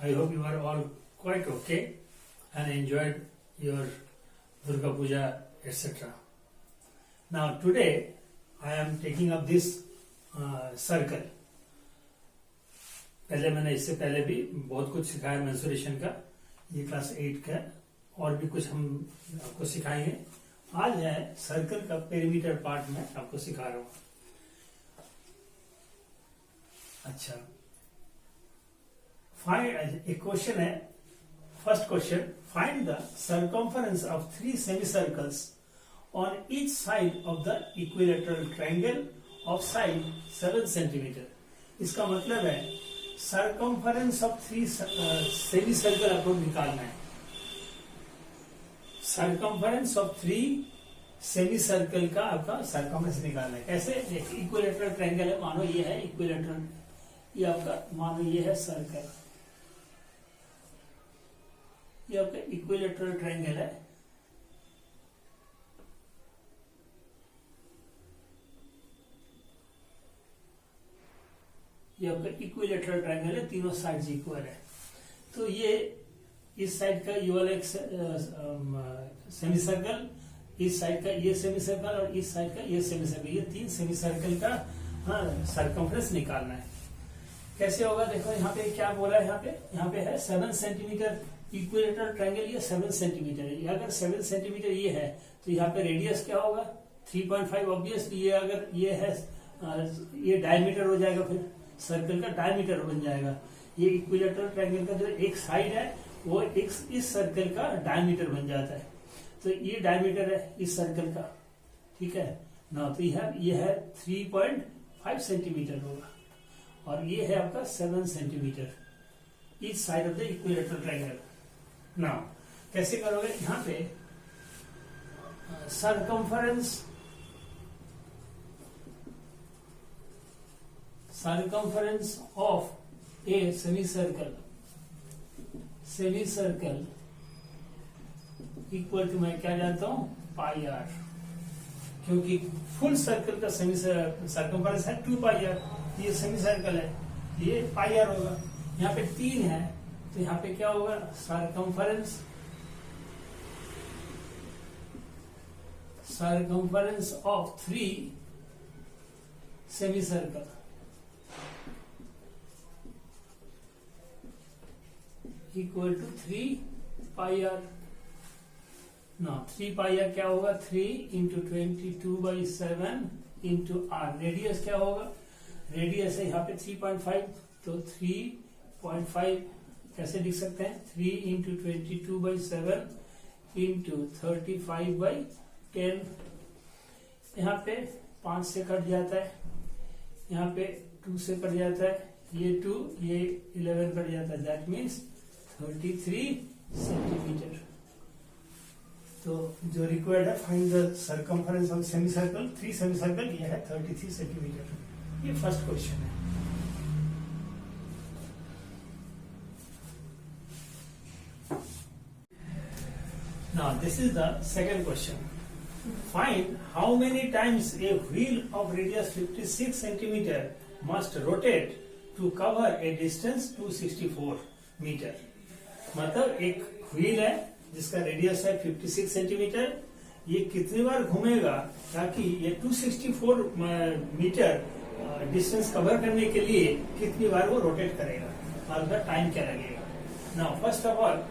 I hope you are all quite okay and enjoyed your Durga Puja, etc. Now today I am taking up this circle. पहले मैंने इससे पहले भी बहुत कुछ सिखाया मेंसुरेशन का, ये क्लास 8 का, और भी कुछ हम आपको सिखाएंगे. आज है सर्कल का पेरीमीटर पार्ट में आपको सिखा रहा हूं. अच्छा, फाइंड एक क्वेश्चन है. First question, find the circumference of 3 semicircles on each side of the equilateral triangle of side 7 centimetre. इसका मतलब है सर्कम्फरेंस ऑफ 3 सेमीसर्कल आपको निकालना है. सर्कम्फरेंस ऑफ 3 सेमीसर्कल का आपका सर्कम्फरेंस निकालना है. कैसे? एक इक्विलेटरल ट्रायंगल है, मानो ये है इक्विलेटरल, ये आपका मानो ये है सर्कल, ये आपका इक्विलेटरल ट्रायंगल है. ये आपका इक्विलेटरल ट्रायंगल है, तीनों साइड्स इक्वल है. तो ये इस साइड का ये वाला एक सेमीसर्कल, इस साइड का ये सेमीसर्कल और इस साइड का ये सेमीसर्कल, ये 3 सेमीसर्कल का सर्कम्फरेंस निकालना है. कैसे होगा? देखो यहाँ पे क्या बोला है, यहाँ पे है 7 सेंटीमीटर इक्विलेटरल ट्रायंगल, ये 7 सेंटीमीटर है. अगर 7 सेंटीमीटर ये है तो यहाँ पे रेडियस क्या होगा? 3.5. ऑब्वियसली ये अगर ये है, ये डायमीटर हो जाएगा, फिर सर्कल का डायमीटर बन जाएगा. ये इक्विलेटरल ट्रायंगल का जो एक साइड है वो इस सर्कल का डायमीटर बन जाता है. तो ये डायमीटर है इस सर्कल का, ठीक है ना. तो ये है 3.5 सेंटीमीटर होगा, और ये है आपका 7 centimetre each side of the equilateral triangle. Now कैसे करोगे? यहाँ पे circumference of a semicircle equal to, मैं क्या जानता हूं, पाई आर. क्योंकि फुल सर्कल का सर्कम्फरेंस है 2 पाई आर. ये सेमीसर्कल है, ये पाई आर होगा. यहाँ पे 3 है तो यहाँ पे क्या होगा? Circumference of 3 semicircle equal to 3 pi r. ना 3 पाई आर क्या होगा? 3 इंटू 22/7 इंटू आर. रेडियस क्या होगा? रेडियस है यहाँ पे 3.5, तो 3.5 कैसे लिख सकते हैं? 3 इंटू 22/7 इंटू 35/10. यहाँ पे 5 से कट जाता है, यहाँ पे 2 से कट जाता है, ये 2, ये 11 कट जाता है. That means 33 centimetre. तो जो रिक्वायर्ड है, find the circumference of semicircle 3 semicircle, ये है 33 सेंटीमीटर. ये फर्स्ट क्वेश्चन है. Now this is the second question. Find how many times a wheel of radius 56 centimeter must rotate to cover a distance 264 meter. मतलब एक wheel है जिसका radius है 56 centimetre, ये कितनी बार घूमेगा ताकि ये 264 मीटर डिस्टेंस कवर करने के लिए कितनी बार वो रोटेट करेगा, और उसका टाइम क्या लगेगा. नाउ फर्स्ट ऑफ ऑल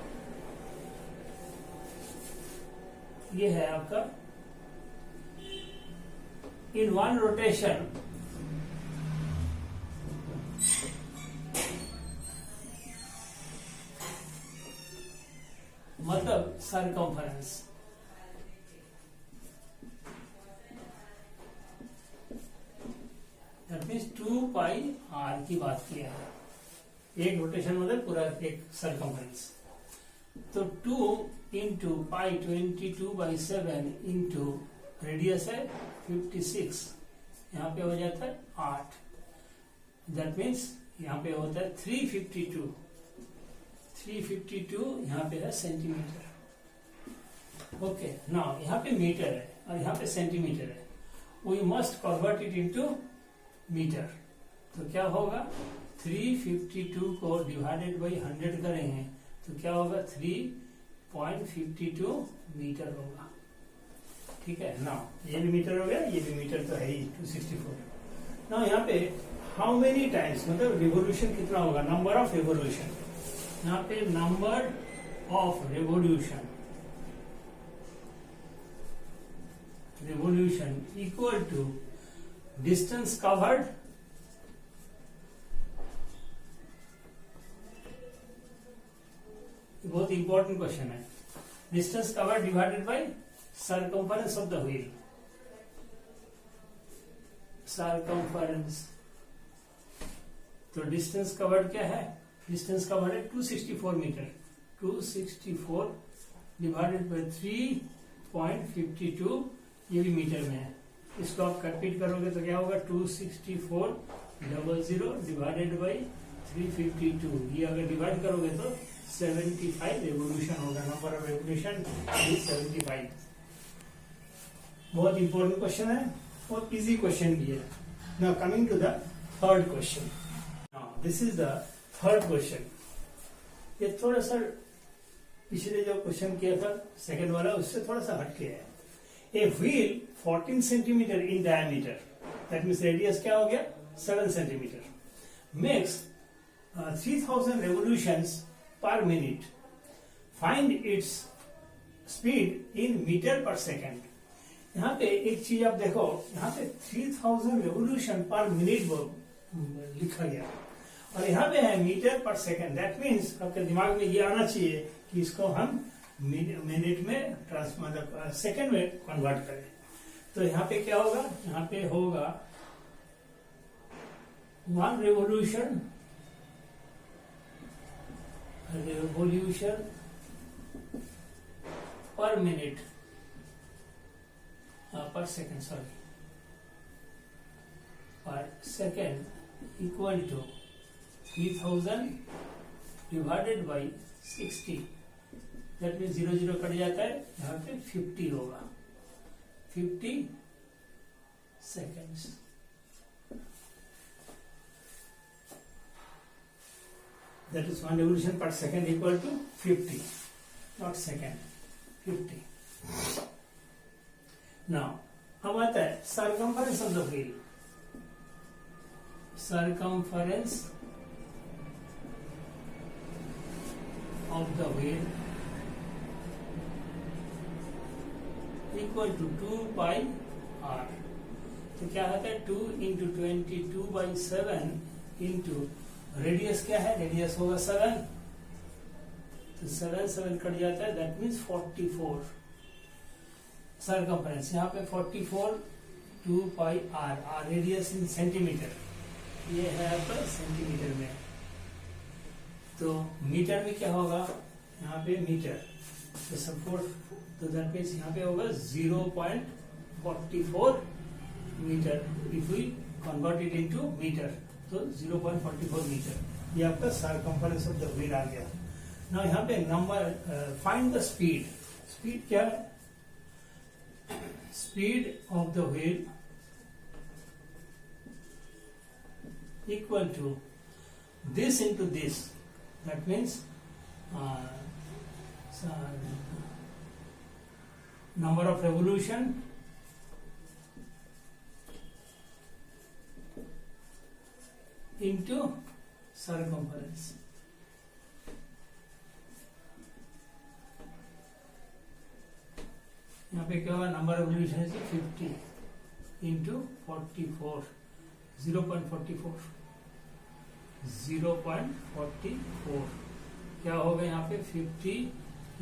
ये है आपका इन वन रोटेशन मतलब circumference. That means 2 pi r की बात किया है. एक रोटेशन मतलब पूरा एक सर्कम्फरेंस. तो 2 इंटू पाई 22/7 इंटू रेडियस है 56, यहाँ पे हो जाता है 8. दैट मीन्स यहाँ पे होता है 352. यहाँ पे है सेंटीमीटर. ओके, नाउ यहाँ पे मीटर है और यहाँ पे सेंटीमीटर है. We must convert it into metre. तो क्या होगा? 352 को डिवाइडेड बाई 100 करेंगे तो क्या होगा 3.52 मीटर होगा। ठीक है ना, ये भी मीटर हो गया, ये भी मीटर तो है ही 264। ना यहाँ पे हाउ मेनी टाइम्स मतलब रिवोल्यूशन कितना होगा, नंबर ऑफ रिवोल्यूशन, यहाँ पे number of revolution equal to distance covered बहुत इंपॉर्टेंट क्वेश्चन है, distance covered divided by circumference of the wheel, circumference. तो डिस्टेंस कवर्ड क्या है, डिस्टेंस कवर्ड है 264 मीटर, 264 डिवाइडेड बाय 3.52, ये भी मीटर में है। इसको आप कंप्लीट करोगे तो क्या होगा 264,000 डिवाइडेड बाई 352, ये अगर डिवाइड करोगे तो 75 रेवोल्यूशन होगा, नंबर ऑफ रेवोल्यूशन इज 75। बहुत इंपॉर्टेंट क्वेश्चन है और इजी क्वेश्चन भी है। Now coming to the third question, now this is the third question. ये थोड़ा सा पिछले जो क्वेश्चन किया था सेकंड वाला उससे थोड़ा सा हटके है। A wheel 14 centimetre in diameter, that means radius क्या हो गया 7 centimetre, makes 3000 revolutions per minute. Find its speed in meter per second. यहाँ पे एक चीज आप देखो, यहाँ पे 3000 revolution per minute लिखा गया और यहाँ पे है मीटर पर सेकंड। दैट मीन्स आपके दिमाग में ये आना चाहिए कि इसको हम मिनट में मतलब सेकंड में कन्वर्ट करें। तो यहाँ पे क्या होगा, यहाँ पे होगा 1 revolution per minute per second, sorry, per second equal to 3000 divided by 60, that means 0 cut जाता है, यहाँ पे 50 होगा, 50 seconds। That is 1 revolution per second equal to 50, not second, 50. Now, अब आता है circumference of the wheel. Circumference of the wheel equal to 2 pi r. तो क्या आता है 2 into 22/7 into रेडियस क्या है, रेडियस होगा 7, तो 7 कट जाता है, दैट मीन्स 44 सर्कम्फरेंस। यहाँ पे 44 2 pi r, r radius in centimetre, ये है आपका सेंटीमीटर में। तो मीटर में क्या होगा, यहाँ पे मीटर, तो सपोर्ट, तो दैट मीन्स यहाँ पे होगा 0.44 metre, if we convert it into metre तो 0.44 मीटर, ये आपका सर्कम्फरेंस ऑफ द व्हील आ गया। ना यहाँ पे number find the speed, speed क्या है, speed of the wheel equal to this into this, that means number of revolution into circumference। यहाँ पे क्या होगा, नंबर ऑफ रिवोल्यूशन है 50 into 44, 0.44 क्या होगा यहाँ पे 50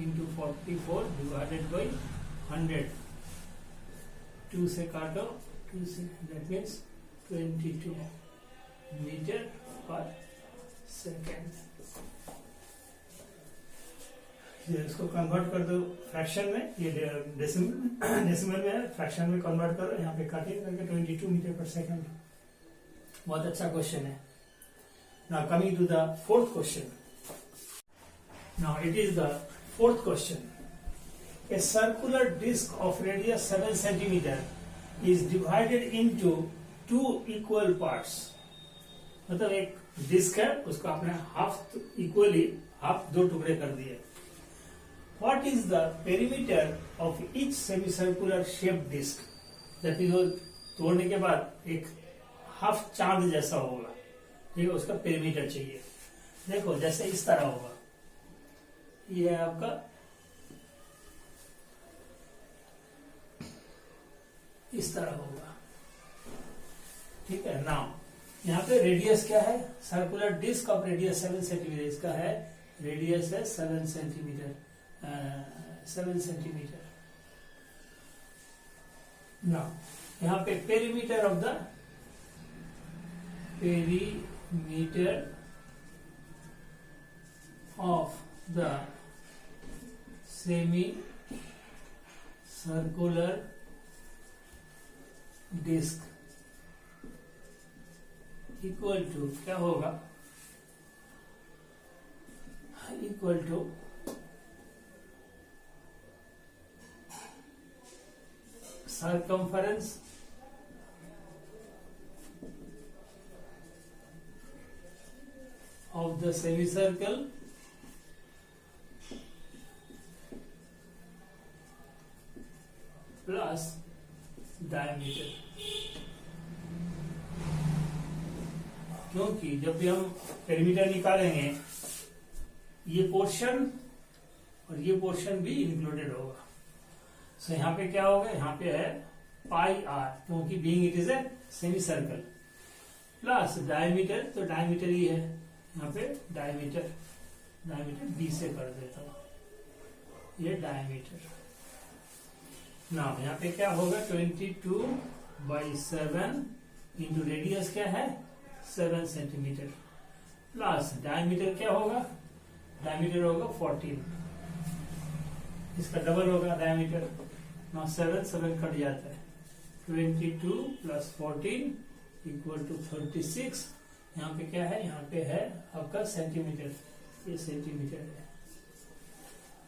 into 44 डिवाइडेड बाई 100, 2 से काटो, 2 से, दैट मीन्स 22 मीटर पर सेकेंड। इसको कन्वर्ट कर दो फ्रैक्शन में, ये डेसिमल में है, फ्रैक्शन में कन्वर्ट करो, यहाँ पे कटिंग करके 22 मीटर पर सेकेंड। बहुत अच्छा क्वेश्चन है। Now coming to the fourth question, now it is the fourth question. A circular disc of radius 7 centimetre is divided into 2 equal parts। मतलब एक डिस्क है, उसको आपने हाफ इक्वली हाफ दो टुकड़े कर दिए। What is the perimeter of each semi circular shape disc, जबकि जो तोड़ने के बाद एक हाफ चांद जैसा होगा, ठीक है, उसका पेरीमीटर चाहिए। देखो जैसे इस तरह होगा, ये है आपका इस तरह होगा, ठीक है। नाउ यहाँ पे रेडियस क्या है, circular disc of radius 7 centimetre, इसका है रेडियस है 7 सेंटीमीटर, 7 सेंटीमीटर। नाउ यहाँ पे perimeter of the perimeter of the semi circular disc equal to क्या होगा, equal to circumference of the semicircle plus diameter। क्योंकि जब भी हम पेरीमीटर निकालेंगे ये पोर्शन और ये पोर्शन भी इंक्लूडेड होगा। सो यहाँ पे क्या होगा, यहाँ पे है पाई आर, क्योंकि being it is a semi circle, plus diameter, तो डायमीटर ही है यहाँ पे, डायमीटर डी से कर देता हूं, ये डायमीटर। ना यहाँ पे क्या होगा 22/7 इंटू रेडियस क्या है 7 सेंटीमीटर, प्लस डायमीटर क्या होगा, डायमीटर होगा 14, इसका डबल होगा डायमीटर। ना 7 कट जाता है, 22 + 14 = 36। यहाँ पे क्या है, यहाँ पे है आपका सेंटीमीटर, ये सेंटीमीटर है।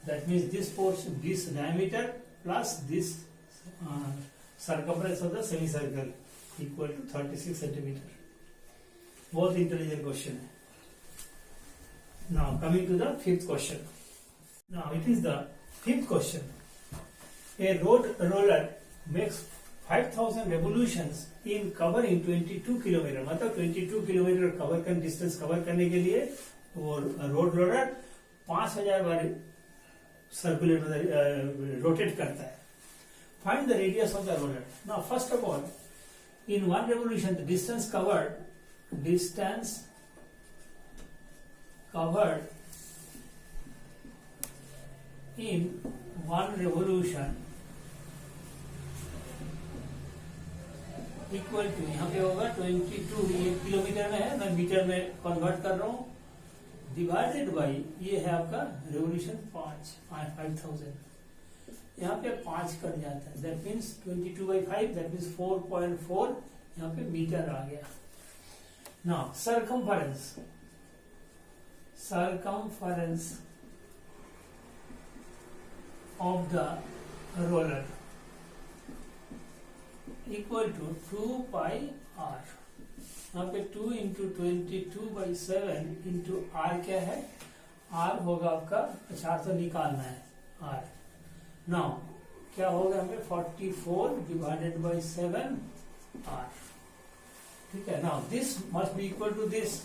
That means this portion, this diameter plus this circumference of the semi circle equal to 36 centimetre. बहुत इंटेलिजेंट क्वेश्चन है। Now coming to the fifth question. Now it is the fifth question. A roller makes 5000 revolutions in cover in 22 kilometre, मतलब 22 kilometre cover कर distance cover करने के लिए वो road roller 5000 बार circulate rotate करता है। Find the radius of the roller. Now first of all, in one revolution the distance covered in one revolution equal to, यहाँ पे होगा 22, ये किलोमीटर में है, मैं मीटर में कन्वर्ट कर रहा हूँ, डिवाइडेड बाई ये है आपका रेवोल्यूशन 5000, यहाँ पे 5 कट जाता है, दैट मीन्स 22/5, दैट मीन्स 4.4 यहाँ पे मीटर आ गया। Now circumference of the roller equal to 2πr। यहाँ पे 2 × 22/7 × r क्या है, r होगा आपका 400 निकालना है r। नाउ क्या होगा हमें 44/7 r, ठीक है। Now this must be equal to this,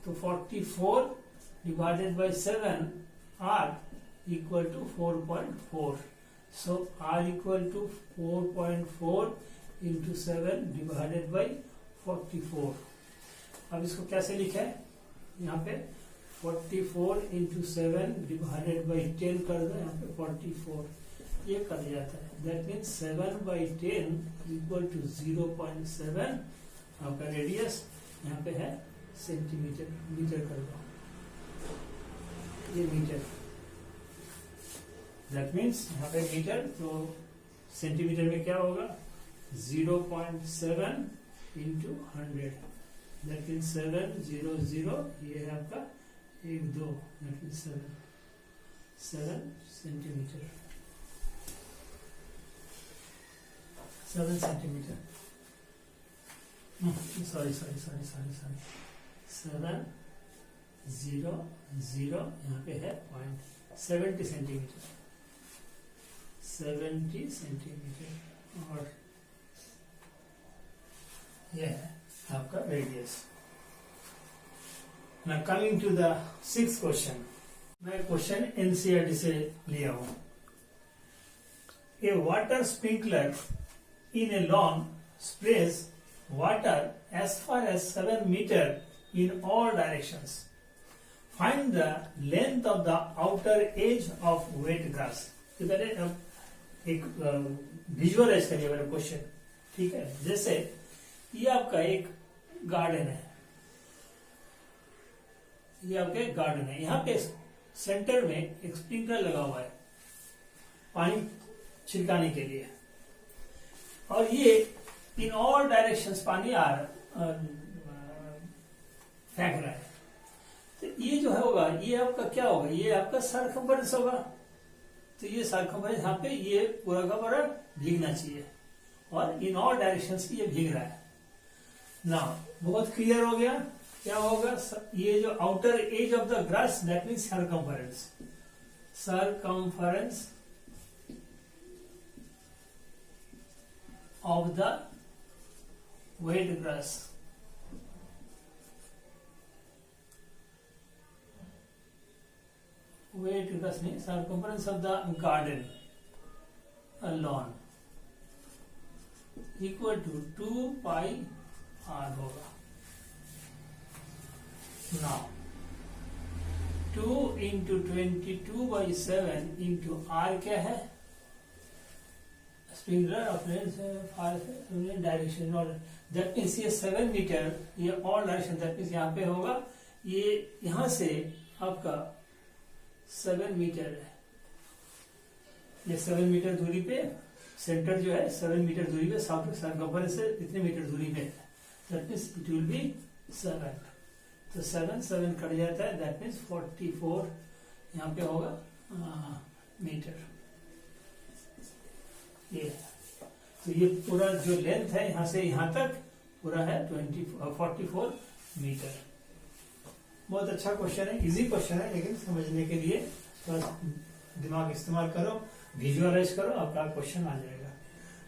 तो 44/7 r equal to 4.4, so r equal to 4.4 into 7 divided by 44। अब इसको कैसे लिखे, यहाँ पे 44 into 7 divided by 10 कर दो, यहाँ पे 44, ये कट जाता है, that means 7/10 equal to 0.7 आपका रेडियस, यहाँ पे है सेंटीमीटर, मीटर कर दो, ये मीटर, दैट मीन्स यहाँ पे मीटर, तो सेंटीमीटर में क्या होगा 0.7 into 100, दैट मीन्स 700, ये है आपका 1 2, that means 7 centimetre, 7 centimetre. Sorry 700 यहाँ पे है 70 सेंटीमीटर, 70 सेंटीमीटर, और यह है आपका radius. Now coming to the 6th question, मैं क्वेश्चन एनसीईआरटी से लिया हूं। A water sprinkler in a lawn sprays water as far as 7 meters in all directions. Find the length of the outer edge of wet grass. तो पहले एक visualise करिए मेरा question, ठीक है। जैसे ये आपका एक गार्डन है, ये आपका एक गार्डन है, यहाँ पे सेंटर में एक स्प्रिंकलर लगा हुआ है पानी छिड़काने के लिए, और ये इन ऑल डायरेक्शंस पानी फेंक रहा है। तो ये जो है होगा, ये आपका क्या होगा, ये आपका सरकमफेरेंस होगा। तो ये सरकमफेरेंस यहाँ पे ये पूरा का पूरा भीगना चाहिए, और इन ऑल डायरेक्शंस की ये भीग रहा है ना। बहुत क्लियर हो गया क्या होगा, ये जो outer edge of the grass that means circumference, circumference of the wet grass, wet grass means circumference of the garden, a lawn, equal to 2 pi r होगा। Now 2 into 22/7 into r क्या है, sprinkler अपने direction, और that means ये 7 metre, ये all direction, that means यहाँ पे होगा, ये यहाँ से आपका 7 मीटर है, ये 7 मीटर दूरी पे सेंटर जो है 7 मीटर दूरी पे, सरकमफेरेंस से इतने मीटर दूरी पे है, that means it will be 7। तो 7 कट जाता है, दैट मीन्स 44 यहाँ पे होगा मीटर। ये तो ये पूरा जो लेंथ है यहाँ से यहाँ तक पूरा है 44 मीटर। बहुत अच्छा क्वेश्चन है, इजी क्वेश्चन है, लेकिन समझने के लिए थोड़ा दिमाग इस्तेमाल करो, विजुअलाइज करो, आपका क्वेश्चन आ जाएगा।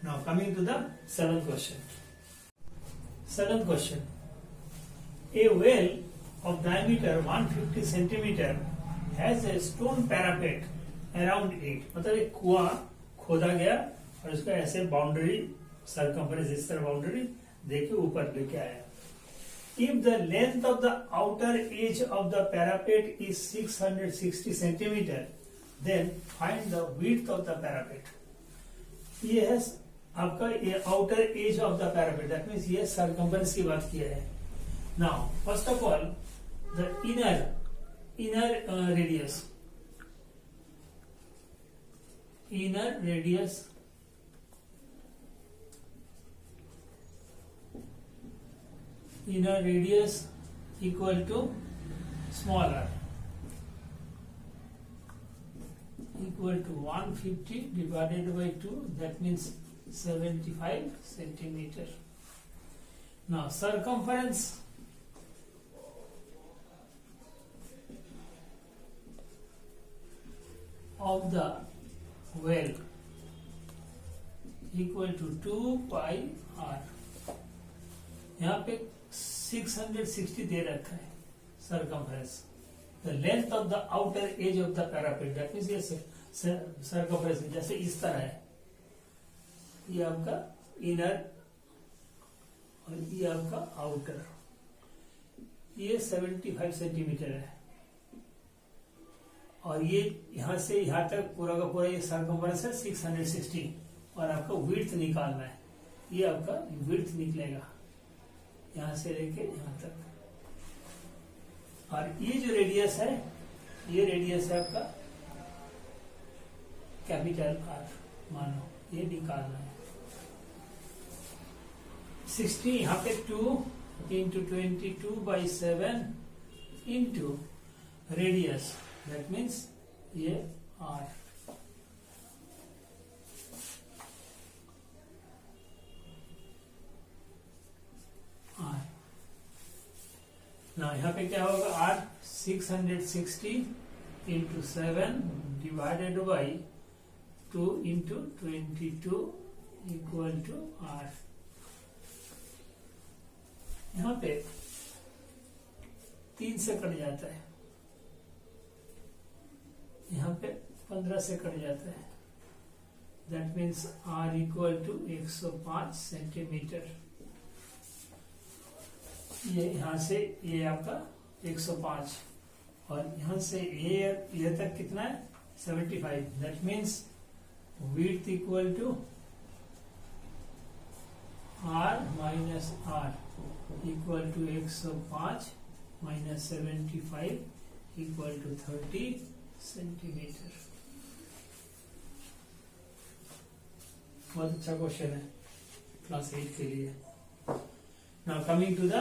Now coming to the 7th question. 7th question, a well of diameter 150 centimetre has a stone parapet around it, मतलब एक कुआं खोदा गया और उसका ऐसे बाउंड्री सरकमफेरेंस इस तरह बाउंड्री देके ऊपर लेके आया। If the length of the outer edge of the parapet is 660 centimetre then find the width of the parapet. ये है आपका ये outer edge of the parapet, that means ये सरकमफेरेंस की बात किया है। Now first of all the inner radius, inner radius equal to small r, equal to 150 divided by 2, that means 75 centimeter. Now circumference of the well equal to 2 pi r, यहाँ पे 660 दे रखा है circumference. The length of the outer edge of the parapet, that means ये circumference जैसे इस तरह है, ये आपका इनर और ये आपका आउटर, ये 75 सेंटीमीटर है, और ये यहां से यहां तक पूरा का पूरा ये सरकमफेरेंस है 660, और आपको विड्थ निकालना है, ये आपका विड्थ निकलेगा यहां से लेके यहां तक, और ये जो रेडियस है, ये रेडियस है आपका कैपिटल आर, मानो ये निकालना है। 60 यहाँ पे 2 into 22/7 into radius, that means ये आर। ना यहाँ पे क्या होगा, r 660 into 7 divided by 2 into 22 equal to r. यहाँ पे 3 से कट जाता है, यहाँ पे 15 से कट जाता है, that means r equal to 105 centimetre. ये यहाँ से ये आपका 105 और यहाँ से ये तक कितना है 75, that means width equal to r minus r equal to 105 minus 75 equal to 30 centimetre. बहुत अच्छा क्वेश्चन है क्लास 8 के लिए। Now coming to the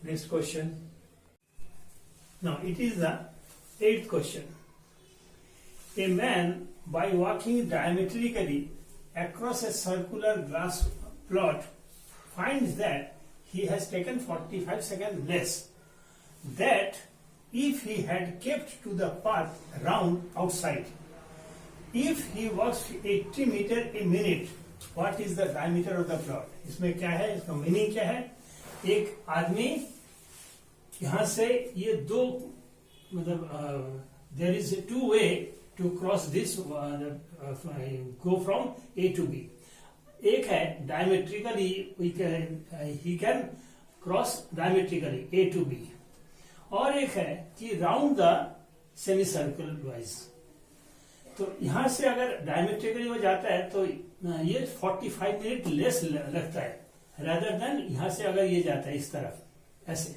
next question. Now it is the 8th question. A man, by walking diametrically across a circular glass plot, finds that he has taken 45 seconds less. That if he had kept to the path round outside, if he walks 80 meters a minute, what is the diameter of the plot? इसमें क्या है, इसका meaning क्या है? एक आदमी यहां से ये दो मतलब there is 2 way to cross this go from A to B. एक है diametrically he can cross diametrically A to B, और एक है कि round the semi circle wise. तो यहां से अगर डायमेट्रिकली हो जाता है तो ये 45 मिनट लेस लगता है रादर देन यहां से अगर ये जाता है इस तरफ ऐसे।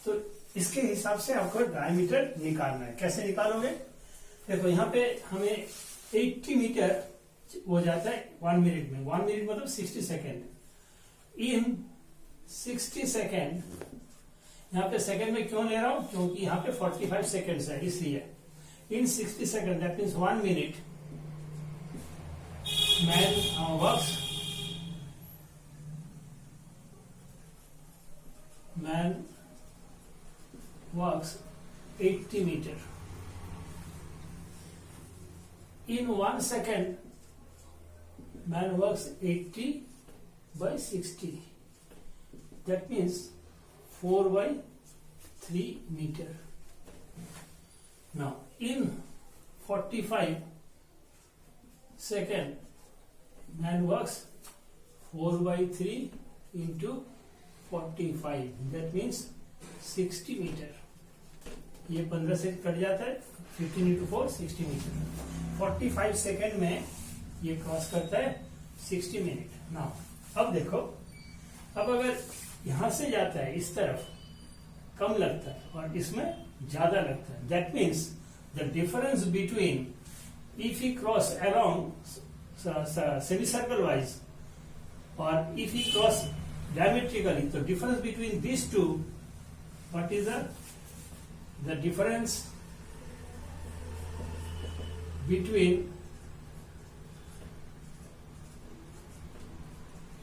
तो इसके हिसाब से आपको डायमीटर निकालना है। कैसे निकालोगे, देखो यहाँ पे हमें 80 मीटर हो जाता है 1 मिनट में। 1 मिनट मतलब 60 सेकेंड। इन 60 सेकेंड, यहाँ पे सेकेंड में क्यों ले रहा हूं, क्योंकि यहाँ पे 45 सेकेंड्स है इसलिए। इन 60 second that means 1 minute man walks 80 meter. In 1 second, man walks 80 by 60. That means 4 by 3 meter. Now, in 45 second, man walks 4 by 3 into 45. That means 60 metre. ये 15 से कट जाता है, 15 into 4 60 मीटर। 45 सेकेंड में ये cross करता है 60 minute. Now अब देखो, अब अगर यहां से जाता है इस तरफ कम लगता है और इसमें ज्यादा लगता है, that means the difference between if he cross around semi circle wise और इफ ही क्रॉस डायमेट्रिकली, तो difference between this two, what is the difference between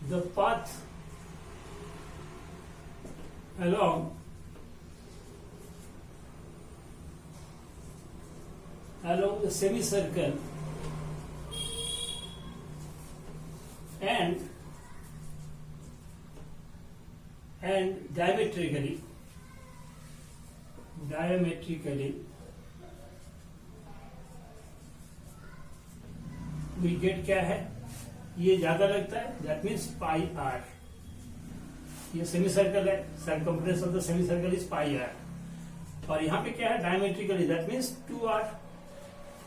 the path along the semicircle and diametrically we get क्या है, ये ज्यादा लगता है, that means pi r. ये semi circle है, circumference of the semi circle is pi r, और यहाँ पे क्या है diametrically, that means 2r।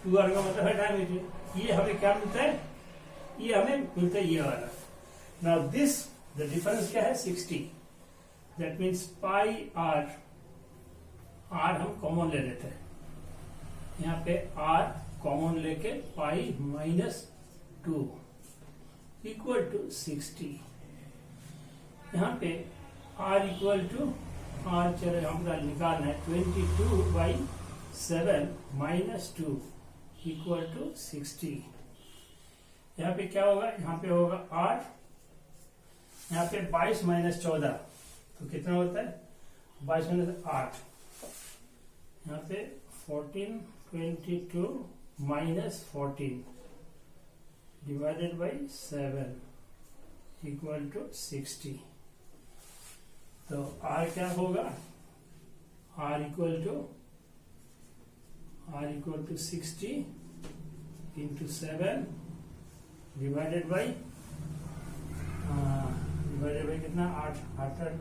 2r का मतलब है डायमेट्रिक। ये हमें क्या मिलता है, ये हमें मिलता है ये वाला। नाउ दिस द डिफरेंस क्या है 60, that means pi r. R हम कॉमन ले लेते हैं, यहाँ पे आर कॉमन लेके पाई -2 इक्वल टू 60। यहाँ पे आर इक्वल टू आर, चलो हमको निकालना है 22/7 -2 इक्वल टू 60। यहाँ पे क्या होगा, यहाँ पे होगा 8, यहाँ पे 22 - 14 तो कितना होता है 22 में 8, यहाँ पे 14, 22 minus 14 divided by 7 equal to 60। तो R क्या होगा, R equal to 60 into 7 divided by कितना, 8 8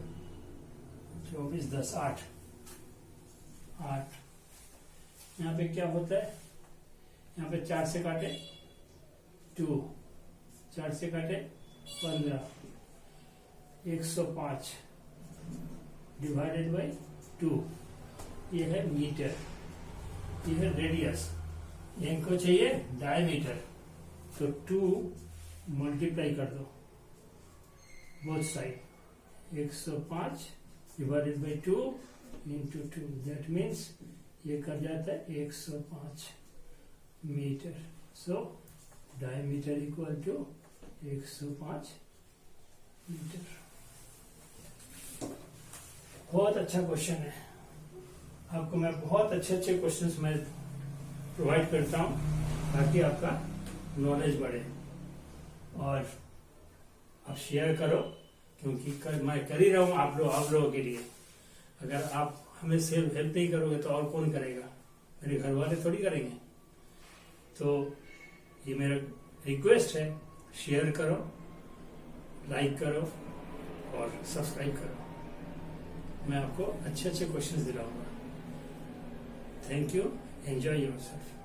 24 10 8 8। यहाँ पे क्या होता है, यहाँ पे 4 से काटे 2, 4 से काटे 15, 105 डिवाइडेड बाई 2। ये है मीटर, ये है रेडियस, इनको चाहिए डायमीटर। तो 2 मल्टीप्लाई कर दो both side, 105 divided by 2 into 2, that means ये कर जाता है 105 metre. So diameter equal to 105 metre. बहुत अच्छा क्वेश्चन है, आपको मैं बहुत अच्छे अच्छे क्वेश्चंस मैं प्रोवाइड करता हूं ताकि आपका नॉलेज बढ़े। और आप शेयर करो, क्योंकि मैं कर ही रहा हूं आप लोगों के लिए। अगर आप हमें हेल्प नहीं करोगे तो और कौन करेगा, मेरे घर वाले थोड़ी करेंगे। तो ये मेरा रिक्वेस्ट है, शेयर करो, लाइक करो और सब्सक्राइब करो। मैं आपको अच्छे अच्छे क्वेश्चंस दिलाऊंगा। Thank you, enjoy yourself.